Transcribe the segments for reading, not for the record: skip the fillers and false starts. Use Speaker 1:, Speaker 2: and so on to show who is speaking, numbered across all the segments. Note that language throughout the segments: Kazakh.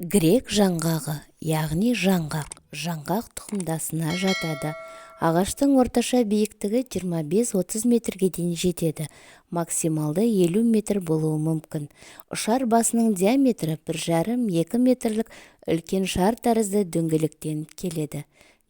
Speaker 1: Грек жаңғағы, яғни жаңғақ тұқымдасына жатады. Ағаштың орташа биіктігі 25-30 метрге дейін жетеді. Максималды 50 метр болуы мүмкін. Ұшар басының диаметрі 1,5-2 метрлік үлкен шар тәрізді дөңгелектен келеді.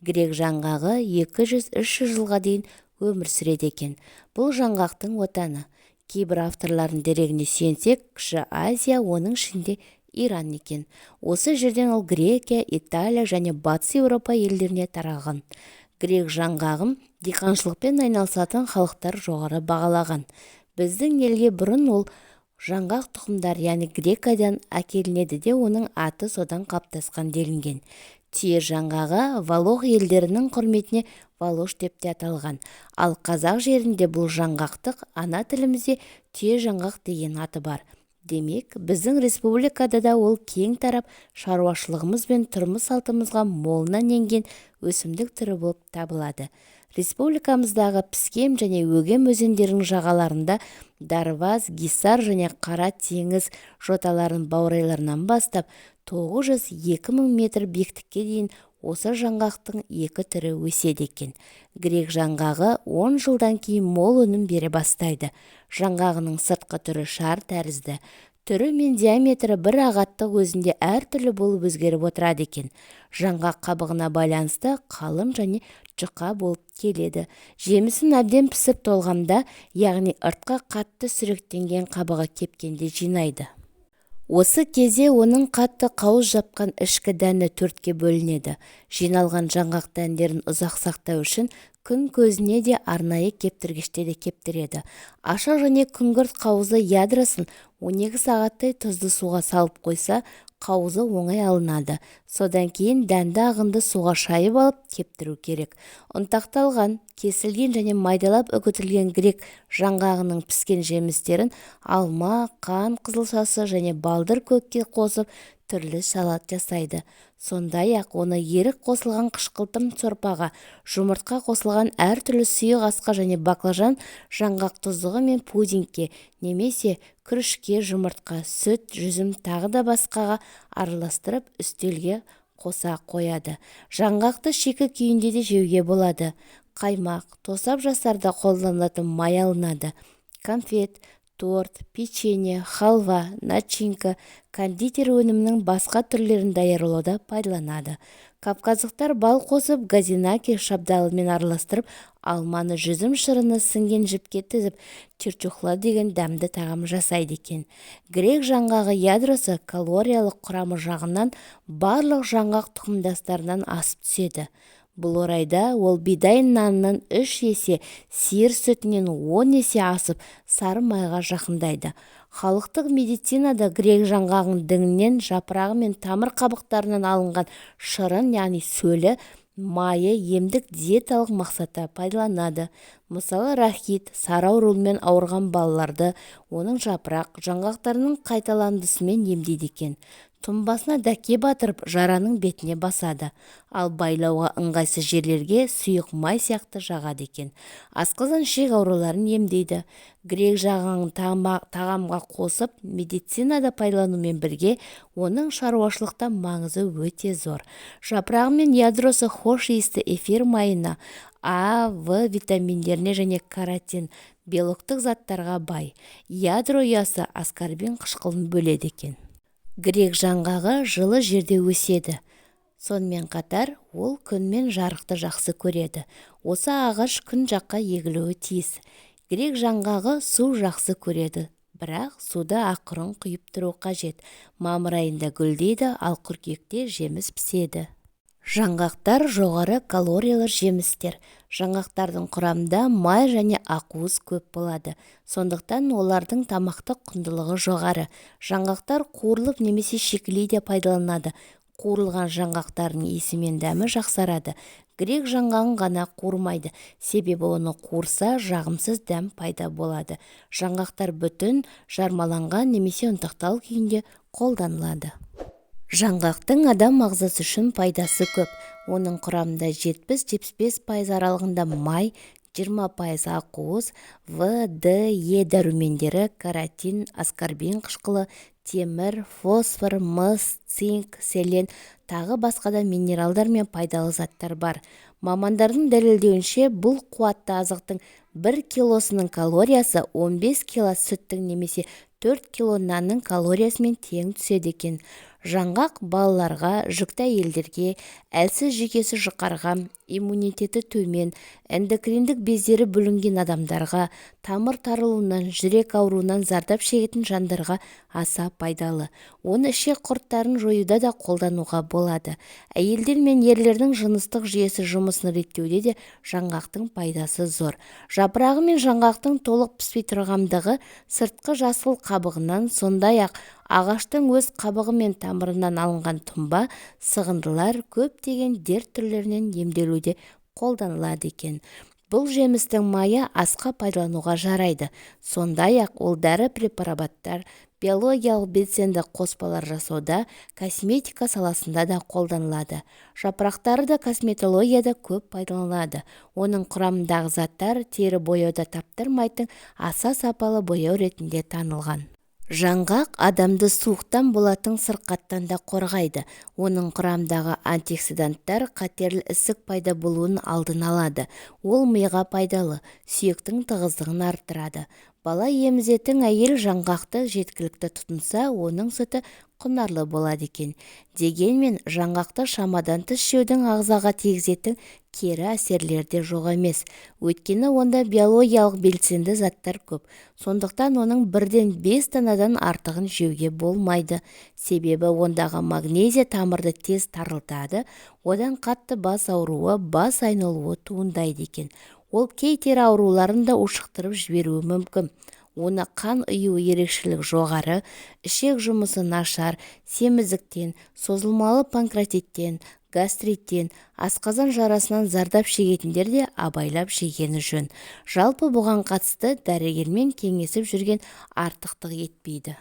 Speaker 1: Грек жаңғағы 200-300 жылға дейін өмір сүреді екен. Бұл жаңғақтың отаны. Кейбір авторлардың дерегіне сүйенсек, Кіші Азия, оның ішінде Иран екен. Осы жерден ол Грекия, Италия және Батыс Еуропа елдеріне тараған. Грек жаңғағын диқаншылықпен айналысатын халықтар жоғары бағалаған. Біздің елге бұрын ол жаңғақ тұқымдар, яғни Грекиядан әкелінеді де оның аты содан қалыптасқан делінген. Түйе жаңғағы Валох елдерінің құрметіне Валош деп те аталған. Ал қазақ жерінде бұл жаңғақтық ана тілімізде түйе жаңғақ деген аты бар. Демек, біздің республикада да ол кең тарап, шаруашылығымыз бен тұрмыс салтымызға молынан енген өсімдік түрі болып табылады. Республикамыздағы піскем және өгем өзендерінің жағаларында Дарваз, Гисар және Қара теңіз жоталарының баурайларынан бастап 900-2000 метр биіктікке дейін осы жаңғақтың екі түрі өседі екен. Грек жаңғағы 10 жылдан кейін мол өнім бере бастайды. Жаңғағының сыртқы түрі шар тәрізді. Түрі мен диаметрі бір ағаттық өзінде әртүрлі болып өзгеріп отырады екен. Жаңғақ қабығына байланысты қалың және жұқа болып келеді. Жемісін әбден пісіп толғанда, яғни ұртқа қатты сүректенген қабығы кепкенде жинайды. Осы кезде оның қатты қауыз жапқан ішкі дәні төртке бөлінеді. Жиналған жаңғақ дәндерін ұзақ сақтау үшін күн көзіне де арнайы кептіргіште де кептіреді. Ашық және күңгірт қауызы ядросын 12 сағаттай тұзды суға салып қойса, қауызы оңай алынады. Содан кейін дәнді ағынды суға шайып алып кептіру керек. Ұнтақталған, кесілген және майдалап үгітілген грек жаңғағының піскен жемістерін алма, қант қызылшасы және балдыр көкке қосып түрлі салат жасайды. Сондай-ақ оны ерік қосылған қышқылтым сорпаға, жұмыртқа қосылған әртүрлі сұйық асқа және баклажан жаңғақ тұздығы мен пудингке, немесе күрішке, жұмыртқа, сүт, жүзім тағы да басқаға араластырып үстелге қоса қояды. Жаңғақты шикі күйінде де жеуге болады. Қаймақ, тосап жастарда қолданылатын май алынады. Конфет, торт, печенье, халва, начинка, кондитер өнімінің басқа түрлерін даярлауда пайдаланады. Кавказдықтар бал қосып, газинаки шабдалымен араластырып, алманы жүзім шырыны сіңген жіпке тізіп, чурчухла деген дәмді тағам жасайды екен. Грек жаңғағы ядросы калориялық құрамы жағынан барлық жаңғақ тұқымдастарынан асып түседі. Бұл орайда ол бидай нанынан 3 есе, сиыр сүтінен 10 есе асып, сары майға жақындайды. Халықтық медицинада грек жаңғағын діңінен, жапырағы мен тамыр қабықтарынан алынған шырын, яғни сөлі, майы емдік диеталық мақсатта пайдаланады. Мысалы, рахит, сары ауруымен ауырған балаларды оның жапырақ жаңғақтарының қайталандысымен емдейді екен. Тұнбасына дәке батырып, жараның бетіне басады. Ал байлауға ыңғайсыз жерлерге сұйық май сияқты жағады екен. Асқазан ішек ауруларын емдейді. Грек жаңғағын тағамға қосып, медицинада пайдаланумен бірге оның шаруашылықта маңызы өте зор. Жапырағы мен ядросы хош иісті эфир майына, А, В витаминдеріне және каротин, белоктық заттарға бай. Ядро ұясы аскорбин қышқылын бөледі екен. Грек жаңғағы жылы жерде өседі. Сонымен қатар, ол күн мен жарықты жақсы көреді. Осы ағаш күн жаққа егілуі тиіс. Грек жаңғағы су жақсы көреді, бірақ суды ақырын құйып тұру қажет. Мамыр айында гүлдейді, ал қыркүйекте жеміс піседі. Жаңғақтар жоғары калориялы жемістер. Жаңғақтардың құрамында май және ақуыз көп болады. Сондықтан олардың тамақтық құндылығы жоғары. Жаңғақтар қуырылып немесе шикілей де пайдаланады. Қуырылған жаңғақтардың иісі мен дәмі жақсарады. Грек жаңғағын ғана қуырмайды, себебі оны қуырса жағымсыз дәм пайда болады. Жаңғақтар бүтін, жармаланған немесе ұнтақтал күйінде қолданылады. Жаңғақтың адам ағзасы үшін пайдасы көп. Оның құрамында 70-75% аралығында май, 20% ақуыз, В, Д, Е дәрумендері, каротин, аскорбин қышқылы, темір, фосфор, мыс, цинк, селен, тағы басқа да минералдар мен пайдалы заттар бар. Мамандардың дәлелдеуінше бұл қуатты азықтың 1 килосының калориясы 15 кило сүттің немесе 4 кило нанның калориясымен тең түседі екен. Жаңғақ балаларға, жүкті әйелдерге, әлсіз жүйкесі жұқарған, иммунитеті төмен, эндокриндік бездері бүлінген адамдарға, тамыр тарылуынан, жүрек ауруынан зардап шегетін жандарға аса пайдалы. Оны ішек құрттарын жоюда да қолдануға болады. Әйелдер мен ерлердің жыныстық жүйесі жұмысын реттеуде де жаңғақтың пайдасы зор. Жапырағы мен жаңғақтың толық піспей тұрғандығы сыртқы жасыл қабығынан, сондай-ақ ағаштың өз қабығы мен тамырынан алынған тұнба, сығындылар көптеген дерт түрлерінен емделуде қолданылады екен. Бұл жемістің майы асқа пайдалануға жарайды. Сондай-ақ ол дәрі препараттар, биологиялық белсенді қоспалар жасауда, косметика саласында да қолданылады. Жапырақтары да косметологияда көп пайдаланылады. Оның құрамындағы заттар тері бояуда таптырмайтын аса сапалы бояу ретінде танылған. Жаңғақ адамды суықтан болатын сырқаттан да қорғайды. Оның құрамындағы антиоксиданттар қатерлі ісік пайда болуын алдын алады. Ол миға пайдалы, сүйектің тығыздығын арттырады. Бала емізетін әйел жаңғақты жеткілікті тұтынса, оның сүті құнарлы болады екен. Дегенмен, жаңғақты шамадан тыс жеудің ағзаға тигізетін кері әсерлері де жоқ емес. Өйткені онда биологиялық белсенді заттар көп. Сондықтан оның 1-5 данадан артығын жеуге болмайды. Себебі ондағы магнезия тамырды тез тарылтады, одан қатты бас ауруы, бас айналуы туындайды екен. Ол кей тері ауруларын да ушықтырып жіберуі мүмкін. Оны қан ұю ерекшелік жоғары, ішек жұмысы нашар, семіздіктен, созылмалы панкреатиттен, гастриттен, асқазан жарасынан зардап шегетіндер де абайлап жегені жөн. Жалпы бұған қатысты дәрігермен кеңесіп жүрген артықтық етпейді.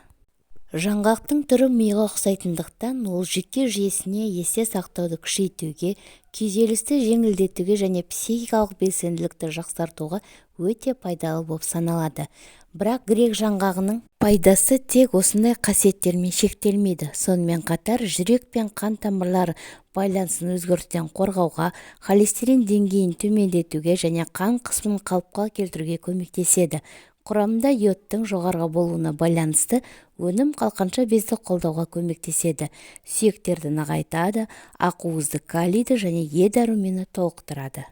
Speaker 1: Жаңғақтың түрі миға ұқсайтындықтан ол жүйке жүйесіне есте сақтауды күшейтуге, күйзелісті жеңілдетуге және психикалық белсенділікті жақсартуға өте пайдалы болып саналады. Бірақ грек жаңғағының пайдасы тек осындай қасиеттермен шектелмейді. Сонымен қатар жүрек пен қан тамырлары байланысын өзгертуден қорғауға, холестерин деңгейін төмендетуге және қан қысымын қалыпқа келтіруге көмектеседі. Құрамында йодтың жоғары болуына байланысты өнім қалқанша безді қолдауға көмектеседі. Сүйектерді нығайтады, ақуызды, калийді және Е дәрумені толықтырады.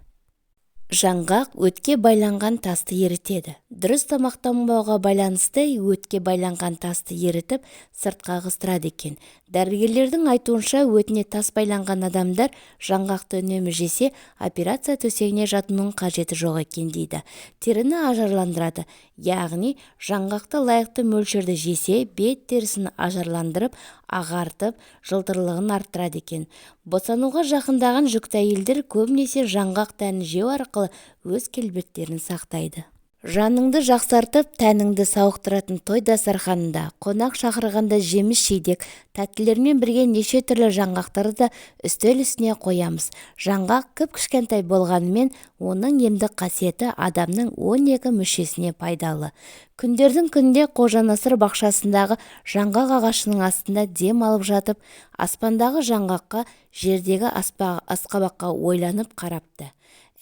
Speaker 1: Жаңғақ өтке байланған тасты ерітеді. Дұрыс тамақтанбауға байланысты өтке байланған тасты ерітіп, сыртқа ығыстырады екен. Дәрігерлердің айтуынша, өтіне тас байланған адамдар жаңғақты үнемі жесе, операция төсегіне жатуының қажеті жоқ екен дейді. Теріні ажарландырады, яғни жаңғақты лайықты мөлшерде жесе, бет терісін ажарландырып, ағартып, жылтырлығын арттырады екен. Босануға жақындаған жүкті әйелдер көбінесе жаңғақ дәнін жеу арқылы өз келбеттерін сақтайды. Жаныңды жақсартып, тәніңді сауықтыратын той дастарханында, қонақ шақырғанда жеміс-жидек, тәттілермен бірге неше түрлі жаңғақтарды да үстел үстіне қоямыз. Жаңғақ кіп-кішкентай болғанымен, оның емдік қасиеті адамның 12 мүшесіне пайдалы. Күндердің күнде Қожанасыр бақшасындағы жаңғақ ағашының астында дем алып жатып, аспандағы жаңғаққа, жердегі асқабаққа ойланып қарапты.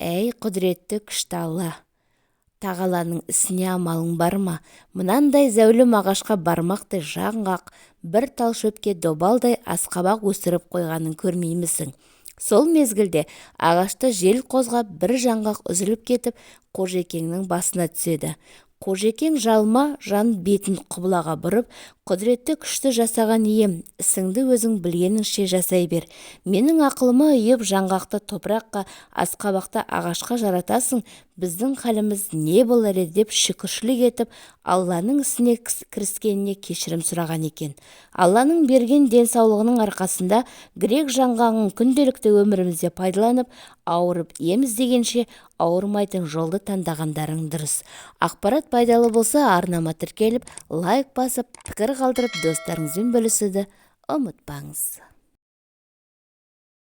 Speaker 1: Әй, құдіретті күшті Алла! Тағаланың ісіне амалың бар ма? Мынандай зәулім ағашқа бармақтай жаңғақ, бір тал шөпке добалдай асқабақ өсіріп қойғанын көрмеймісің? Сол мезгілде ағашта жел қозғап бір жаңғақ үзіліп кетіп, Қожекеңнің басына түседі. Қожекең жалма жан бетін құбылаға бұрып, құдіретті күшті жасаған ием, ісіңді өзің білгеніңше жасай бер. Менің ақылыма үйіп жаңғақты топыраққа, асқабақты ағашқа жаратасың, біздің халіміз не болар еді деп шүкіршілік етіп, Алланың ісіне кіріскеніне кешірім сұраған екен. Алланың берген денсаулығының арқасында грек жаңғағын күнделікті өмірімізде пайдаланып, ауырып ем іздегенше ауырмайтын жолды таңдағандарың дұрыс. Ақпарат пайдалы болса, арнама тіркеліп, лайк басып, пікір қалдырып, достарыңызбен бөлісуді ұмытпаңыз.